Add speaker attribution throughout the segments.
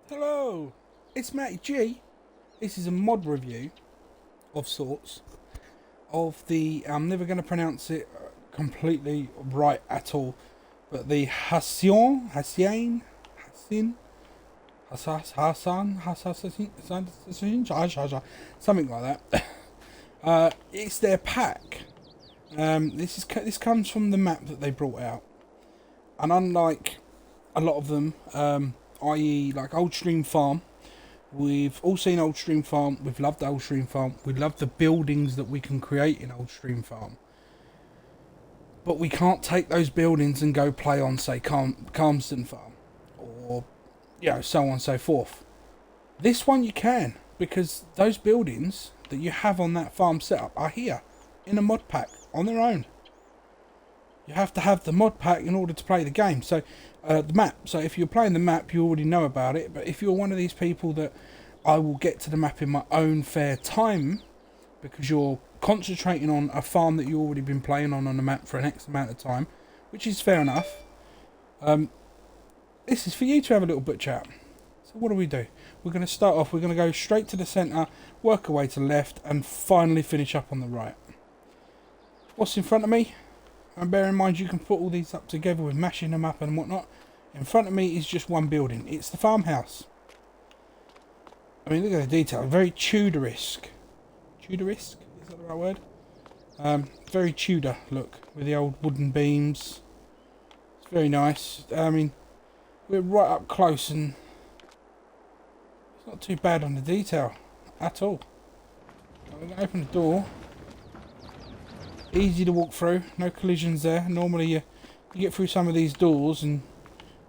Speaker 1: Hello, it's Matty G. This is a mod review of sorts of the, I'm never going to pronounce it completely right at all, but the Hessian, something like that. It's their pack. This comes from the map that they brought out, and unlike a lot of them, i.e. like Old Stream Farm, we've all seen Old Stream Farm, we've loved Old Stream Farm, we love the buildings that we can create in Old Stream Farm. But we can't take those buildings and go play on, say, Calmston Farm, or, so on and so forth. This one you can, because those buildings that you have on that farm setup are here, in a mod pack, on their own. You have to have the mod pack in order to play the game. So, the map. So if you're playing the map, you already know about it. But if you're one of these people that I will get to the map in my own fair time, because you're concentrating on a farm that you've already been playing on the map for an X amount of time, which is fair enough. This is for you to have a little butch out. So what do? We're going to start off, we're going to go straight to the centre, work our way to the left, and finally finish up on the right. What's in front of me? And bear in mind you can put all these up together with mashing them up and whatnot. In front of me is just one building. It's the farmhouse. I mean, look at the detail. Very Tudor-esque. Tudor-esque? Is that the right word? Very Tudor look, with the old wooden beams. It's very nice. I mean, we're right up close and it's not too bad on the detail at all. I'm going to open the door. Easy to walk through, no collisions there. Normally you get through some of these doors and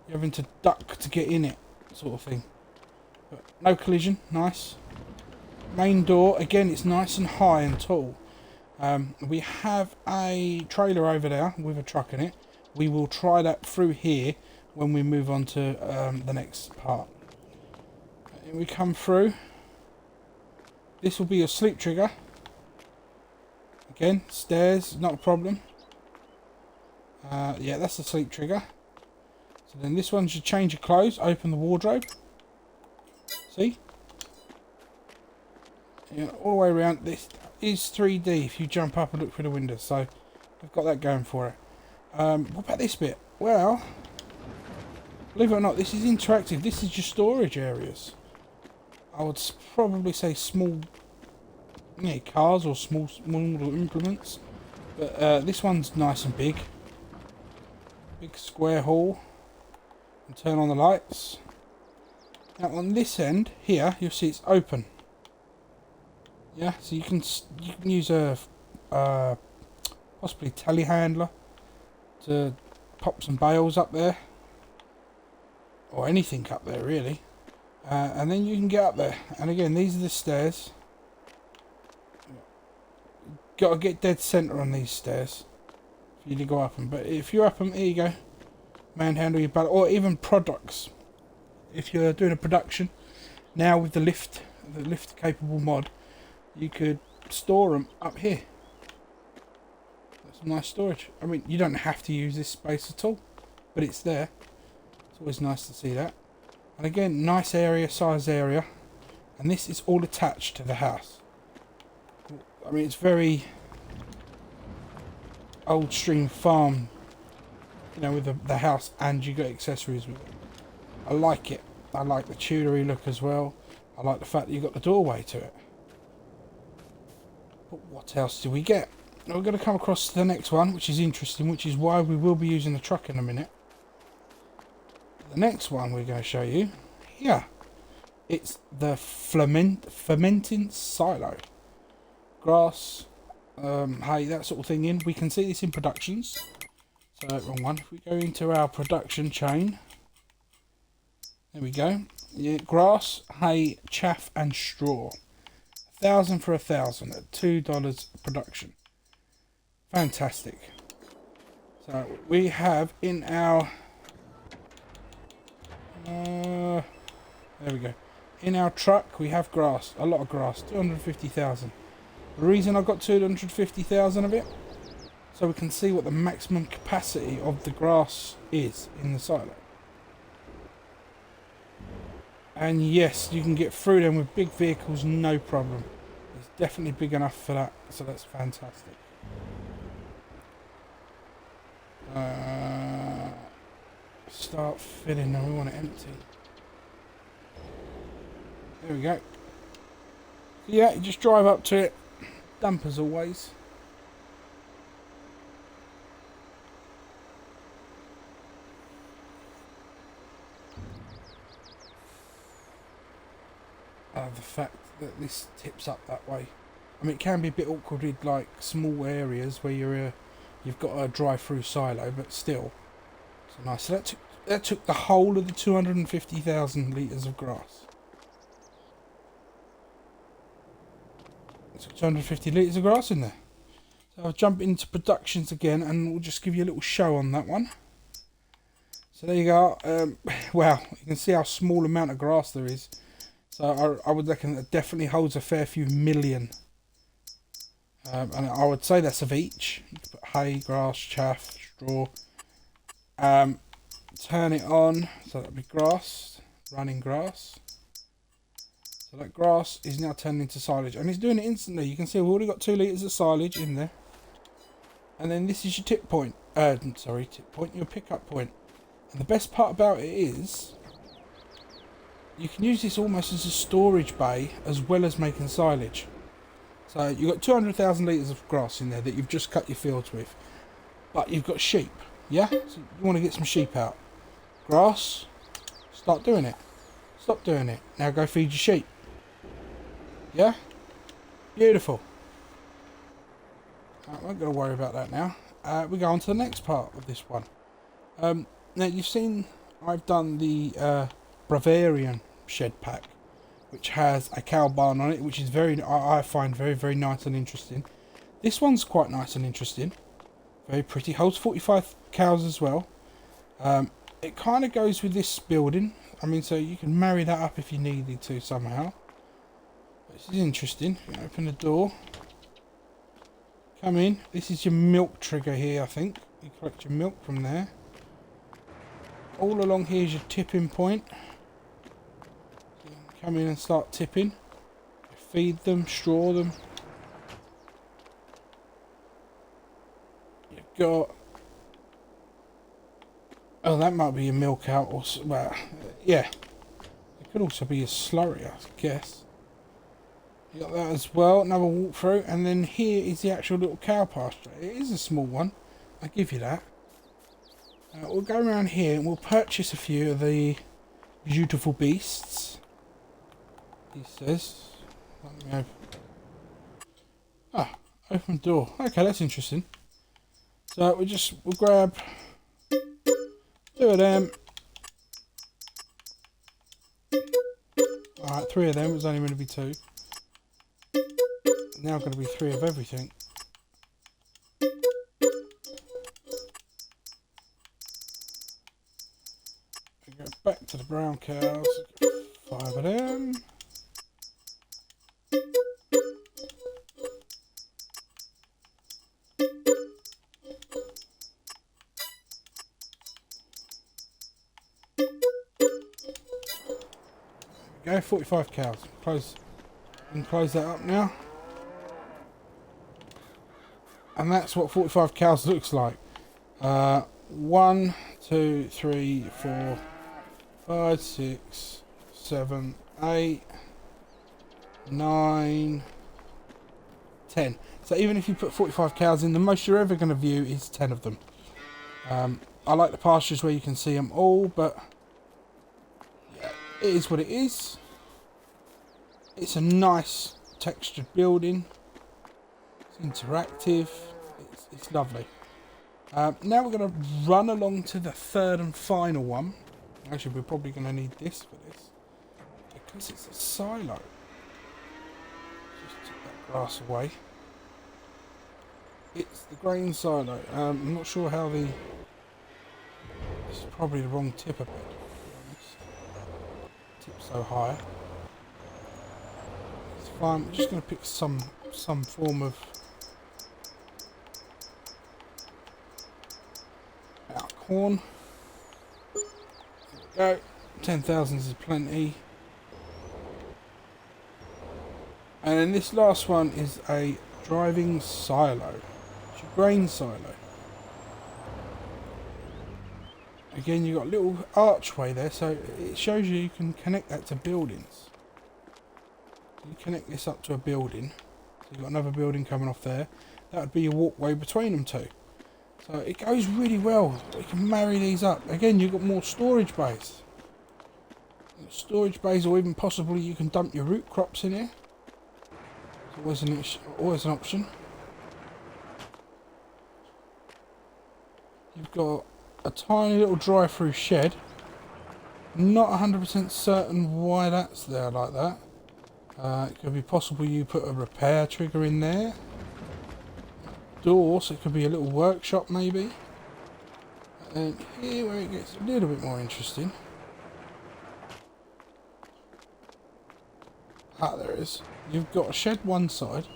Speaker 1: you're having to duck to get in it, sort of thing. But no collision, nice. Main door, again, it's nice and high and tall. We have a trailer over there with a truck in it. We will try that through here when we move on to the next part. And we come through. This will be your sleep trigger. Again, stairs, not a problem. Yeah, that's the sleep trigger. So then this one should change your clothes, open the wardrobe. See? Yeah, all the way around. This is 3D if you jump up and look through the window. So I've got that going for it. What about this bit? Well, believe it or not, this is interactive. This is your storage areas. I would probably say small cars or small implements, but this one's nice and big square hall. And turn on the lights. Now on this end here you'll see it's open, so you can use a possibly telehandler to pop some bales up there, or anything up there really, and then you can get up there. And again, these are the stairs. Got to get dead centre on these stairs for you to go up them. But if you're up them, here you go. Manhandle your ballot, or even products. If you're doing a production now with the lift capable mod, you could store them up here. That's some nice storage. I mean, you don't have to use this space at all, but it's there. It's always nice to see that. And again, nice area, size area, and this is all attached to the house. I mean, it's very Old Stream Farm, with the house, and you got accessories with it. I like it. I like the Tudory look as well. I like the fact that you got the doorway to it. But what else do we get? Now we're going to come across to the next one, which is interesting, which is why we will be using the truck in a minute. The next one we're going to show you here. It's the fermenting silo. Grass, hay, that sort of thing in. We can see this in productions. So, wrong one. If we go into our production chain, there we go. Yeah, grass, hay, chaff, and straw. 1,000 for 1,000 at $2 production. Fantastic. So we have in our there we go. In our truck we have grass, a lot of grass, 250,000. The reason I got 250,000 of it, so we can see what the maximum capacity of the grass is in the silo. And yes, you can get through them with big vehicles, no problem. It's definitely big enough for that, so that's fantastic. Start filling. Now we want it empty. There we go. Yeah, you just drive up to it. Dump as always. The fact that this tips up that way. I mean, it can be a bit awkward with like small areas where you've got a drive-through silo, but still, it's nice. So that took the whole of the 250,000 litres of grass. It's got 250 litres of grass in there. So I'll jump into productions again, and we'll just give you a little show on that one. So there you go. Wow, you can see how small amount of grass there is. So I would reckon that definitely holds a fair few million. And I would say that's of each. You can put hay, grass, chaff, straw. Turn it on, so that'll be grass, running grass. So that grass is now turned into silage, and it's doing it instantly. You can see we've already got 2 litres of silage in there. And then this is your tip point. Your pickup point. And the best part about it is, you can use this almost as a storage bay as well as making silage. So you've got 200,000 litres of grass in there that you've just cut your fields with. But you've got sheep, yeah? So you want to get some sheep out. Grass, start doing it. Stop doing it. Now go feed your sheep. Yeah? Beautiful. Right, we're not going to worry about that now. We go on to the next part of this one. Now you've seen I've done the Bavarian shed pack, which has a cow barn on it, which is I find very, very nice and interesting. This one's quite nice and interesting. Very pretty. Holds 45 cows as well. It kind of goes with this building. I mean, so you can marry that up if you needed to somehow. This is interesting. You open the door. Come in. This is your milk trigger here, I think. You collect your milk from there. All along here is your tipping point. So you can come in and start tipping. You feed them, straw them. You've got... Oh, that might be your milk out, or well, yeah. It could also be a slurry, I guess. You got that as well. Another walkthrough, and then here is the actual little cow pasture. It is a small one, I give you that. We'll go around here and we'll purchase a few of the beautiful beasts. He says. Let me open. Ah, open door. Okay, that's interesting. So we'll grab 2 of them. Alright, 3 of them. It was only going to be 2. Now going to be 3 of everything. We go back to the brown cows. 5 of them. Go 45 cows. We can close that up now. And that's what 45 cows looks like. 1, 2, 3, 4, 5, 6, 7, 8, 9, 10. So even if you put 45 cows in, the most you're ever going to view is 10 of them. I like the pastures where you can see them all, but yeah, it is what it is. It's a nice textured building. It's interactive. It's lovely. Now we're going to run along to the 3rd and final one. Actually, we're probably going to need this for this, because it's a silo. Just take that grass away. It's the grain silo. I'm not sure how the... This is probably the wrong tipper bed, to be honest. Tip so high. It's fine. We're just going to pick some form of corn. There we go. 10,000 is plenty. And then this last one is a driving silo. It's your grain silo. Again, you've got a little archway there, so it shows you can connect that to buildings. You connect this up to a building. So you've got another building coming off there. That would be your walkway between them two. So it goes really well. You can marry these up. Again, you've got more storage bays. Storage bays, or even possibly you can dump your root crops in here. It's always an option. You've got a tiny little drive-through shed. Not 100% certain why that's there like that. It could be possible you put a repair trigger in there. Door, so it could be a little workshop maybe. And here where it gets a little bit more interesting. Ah, there it is. You've got a shed one side.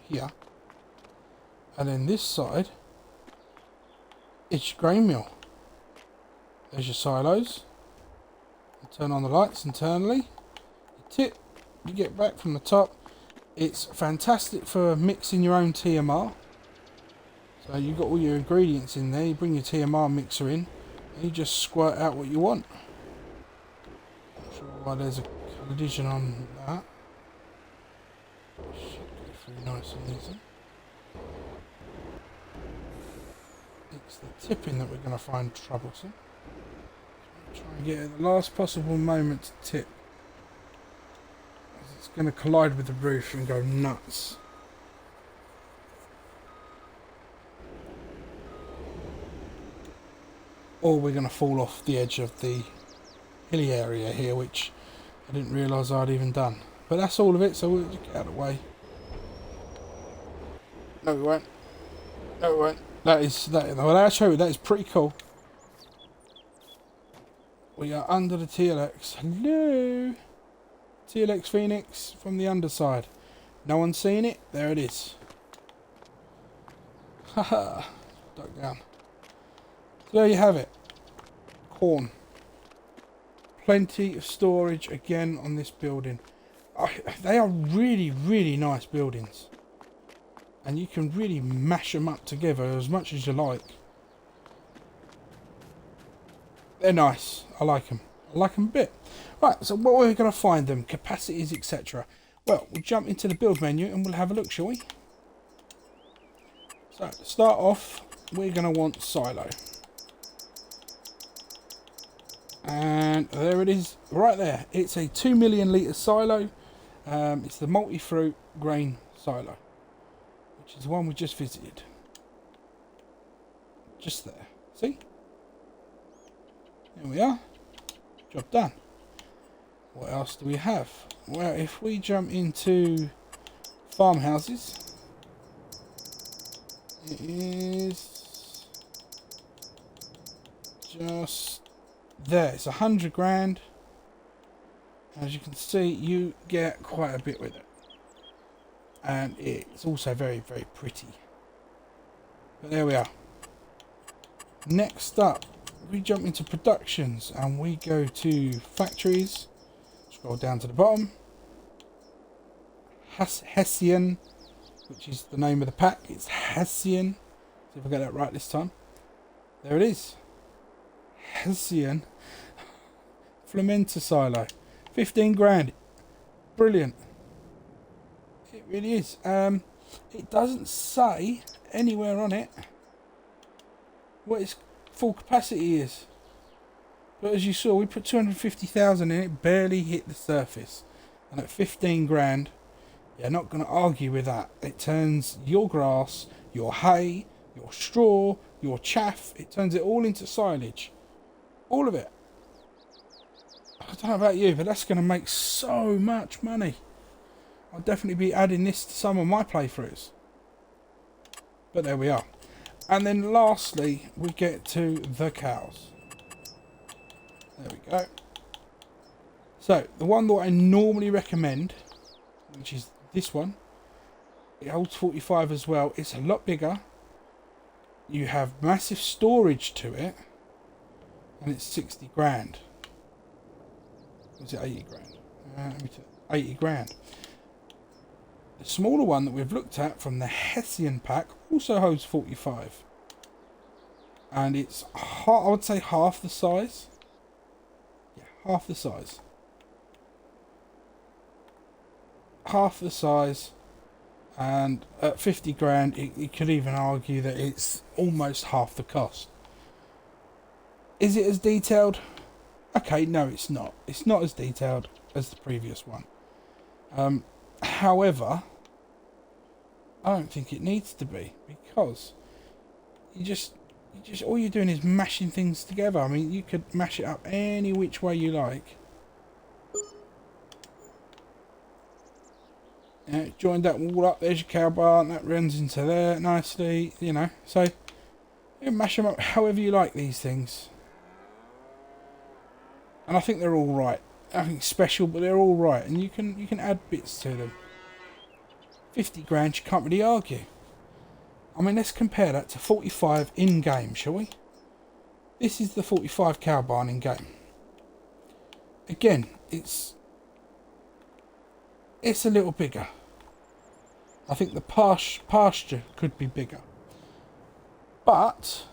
Speaker 1: Here. And then this side, it's your grain mill. There's your silos. You turn on the lights internally. You tip, you get back from the top. It's fantastic for mixing your own TMR. So you've got all your ingredients in there. You bring your TMR mixer in, and you just squirt out what you want. Not sure why there's a collision on that. Should go through nice and easy. It's the tipping that we're going to find troublesome. So try and get at the last possible moment to tip. It's going to collide with the roof and go nuts. Or we're going to fall off the edge of the hilly area here, which I didn't realise I'd even done. But that's all of it, so we'll just get out of the way. No, we won't. No, we won't. Well, I'll show you, that is pretty cool. We are under the TLX. Hello! TLX Phoenix from the underside. No one's seen it? There it is. Haha. Duck down. So there you have it. Corn. Plenty of storage again on this building. They are really, really nice buildings. And you can really mash them up together as much as you like. They're nice. I like them. I like them a bit. Right, so what we're going to find them, capacities, etc. Well, we'll jump into the build menu and we'll have a look, shall we? So, to start off, we're going to want silo. And there it is, right there. It's a 2 million litre silo. It's the multifruit grain silo, which is the one we just visited. Just there. See? There we are. Job done. What else do we have? Well, if we jump into farmhouses, it is just there. It's 100 grand. As you can see, you get quite a bit with it. And it's also very, very pretty. But there we are. Next up, we jump into productions and we go to factories. Scroll down to the bottom. Hessian, which is the name of the pack. It's Hessian. See if I get that right this time. There it is. Hessian Fermenter silo. 15 grand. Brilliant. It really is. It doesn't say anywhere on it what its full capacity is. But as you saw, we put 250,000 in it, barely hit the surface. And at 15 grand, you're not going to argue with that. It turns your grass, your hay, your straw, your chaff, it turns it all into silage. All of it. I don't know about you, but that's going to make so much money. I'll definitely be adding this to some of my playthroughs. But there we are. And then lastly, we get to the cows. There we go. So, the one that I normally recommend, which is this one, it holds 45 as well. It's a lot bigger. You have massive storage to it. And it's 60 grand. Was it 80 grand? Let me 80 grand. The smaller one that we've looked at from the Hessian pack also holds 45. And it's, I would say, half the size. Yeah, half the size. Half the size. And at 50 grand, you could even argue that it's almost half the cost. Is it as detailed? Okay, no, it's not. It's not as detailed as the previous one. However, I don't think it needs to be, because you just all you're doing is mashing things together. I mean, you could mash it up any which way you like. Yeah, join that wall up. There's your cow barn. That runs into there nicely. You know, so you can mash them up however you like. These things. And I think they're all right. I think special, but they're all right, and you can add bits to them. 50 grand, you can't really argue. I mean, let's compare that to 45 in game, shall we? This is the 45 cow barn in game. Again, it's a little bigger. I think the pasture could be bigger, but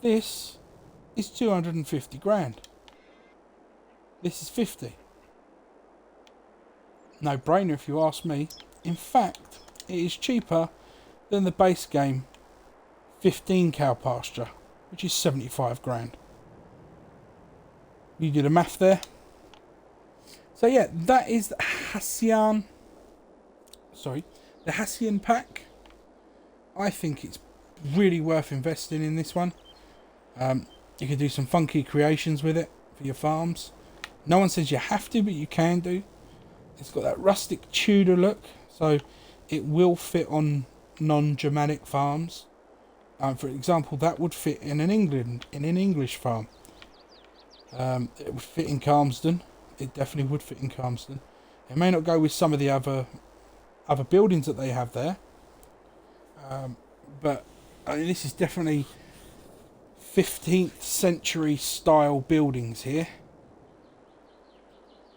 Speaker 1: this is 250 grand. This is 50. No brainer if you ask me. In fact, it is cheaper than the base game 15 cow pasture, which is 75 grand. You do the math there. So yeah, that is the Hessian. Sorry, the Hessian pack. I think it's really worth investing in this one. You can do some funky creations with it for your farms. No one says you have to, but you can do. It's got that rustic Tudor look, so it will fit on non-Germanic farms. For example, that would fit in an English farm. It would fit in Calmsden. It definitely would fit in Calmsden. It may not go with some of the other buildings that they have there, but I mean, this is definitely 15th century style buildings here.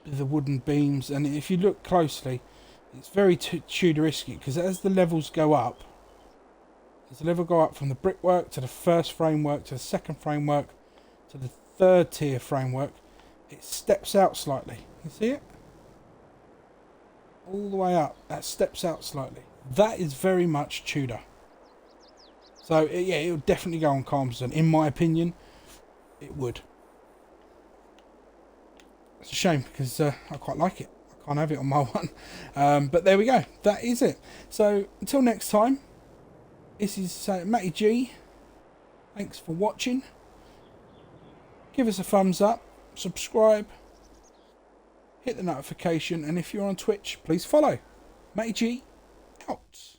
Speaker 1: The wooden beams, and if you look closely, it's very Tudorisky, because as the levels go up, from the brickwork to the first framework to the second framework to the third tier framework, it steps out slightly. You see it? All the way up, that steps out slightly. That is very much Tudor. So yeah, it would definitely go on Calmsden. In my opinion, it would. It's a shame, because I quite like it. I can't have it on my one. But there we go. That is it. So until next time, this is Matty G. Thanks for watching. Give us a thumbs up. Subscribe. Hit the notification. And if you're on Twitch, please follow. Matty G out.